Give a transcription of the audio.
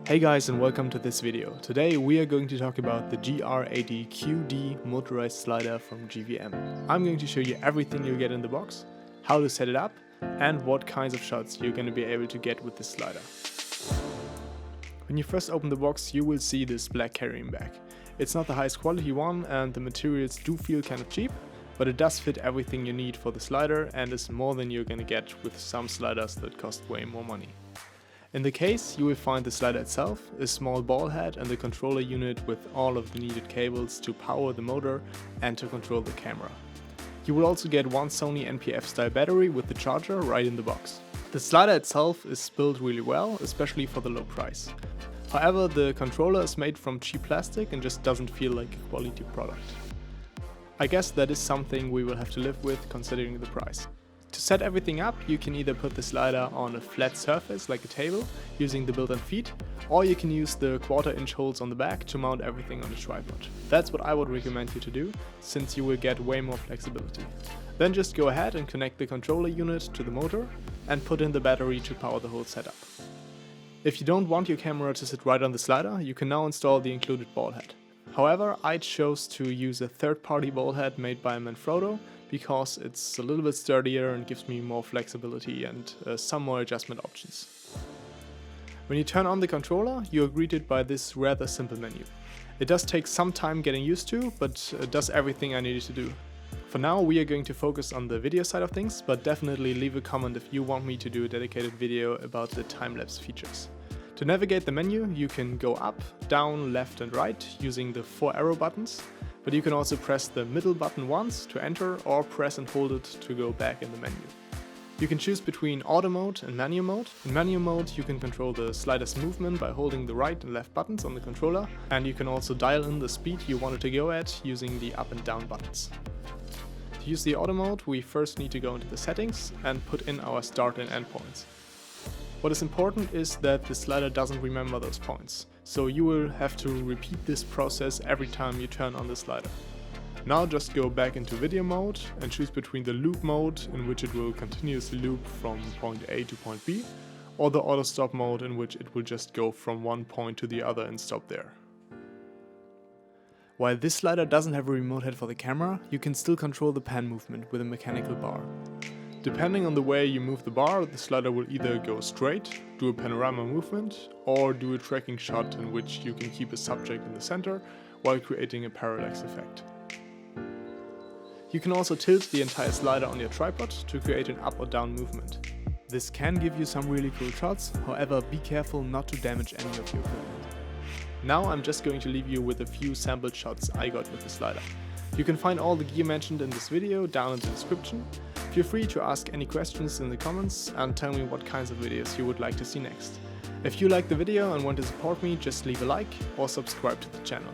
Hey guys, and welcome to this video. Today we are going to talk about the GR80QD motorized slider from GVM. I'm going to show you everything you get in the box, how to set it up, and what kinds of shots you're going to be able to get with this slider. When you first open the box, you will see this black carrying bag. It's not the highest quality one and the materials do feel kind of cheap, but it does fit everything you need for the slider and is more than you're going to get with some sliders that cost way more money. In the case, you will find the slider itself, a small ball head and the controller unit with all of the needed cables to power the motor and to control the camera. You will also get one Sony NPF style battery with the charger right in the box. The slider itself is built really well, especially for the low price. However, the controller is made from cheap plastic and just doesn't feel like a quality product. I guess that is something we will have to live with considering the price. To set everything up, you can either put the slider on a flat surface like a table using the built-in feet, or you can use the 1/4 inch holes on the back to mount everything on a tripod. That's what I would recommend you to do, since you will get way more flexibility. Then just go ahead and connect the controller unit to the motor and put in the battery to power the whole setup. If you don't want your camera to sit right on the slider, you can now install the included ball head. However, I chose to use a third-party ball head made by Manfrotto because it's a little bit sturdier and gives me more flexibility and some more adjustment options. When you turn on the controller, you are greeted by this rather simple menu. It does take some time getting used to, but it does everything I needed to do. For now, we are going to focus on the video side of things, but definitely leave a comment if you want me to do a dedicated video about the time-lapse features. To navigate the menu, you can go up, down, left and right using the 4 arrow buttons, but you can also press the middle button once to enter or press and hold it to go back in the menu. You can choose between auto mode and manual mode. In manual mode, you can control the slider's movement by holding the right and left buttons on the controller, and you can also dial in the speed you want it to go at using the up and down buttons. To use the auto mode, we first need to go into the settings and put in our start and end points. What is important is that the slider doesn't remember those points, so you will have to repeat this process every time you turn on the slider. Now just go back into video mode and choose between the loop mode, in which it will continuously loop from point A to point B, or the auto stop mode, in which it will just go from one point to the other and stop there. While this slider doesn't have a remote head for the camera, you can still control the pan movement with a mechanical bar. Depending on the way you move the bar, the slider will either go straight, do a panorama movement, or do a tracking shot in which you can keep a subject in the center while creating a parallax effect. You can also tilt the entire slider on your tripod to create an up or down movement. This can give you some really cool shots, however be careful not to damage any of your equipment. Now I'm just going to leave you with a few sampled shots I got with the slider. You can find all the gear mentioned in this video down in the description. Feel free to ask any questions in the comments and tell me what kinds of videos you would like to see next. If you liked the video and want to support me, just leave a like or subscribe to the channel.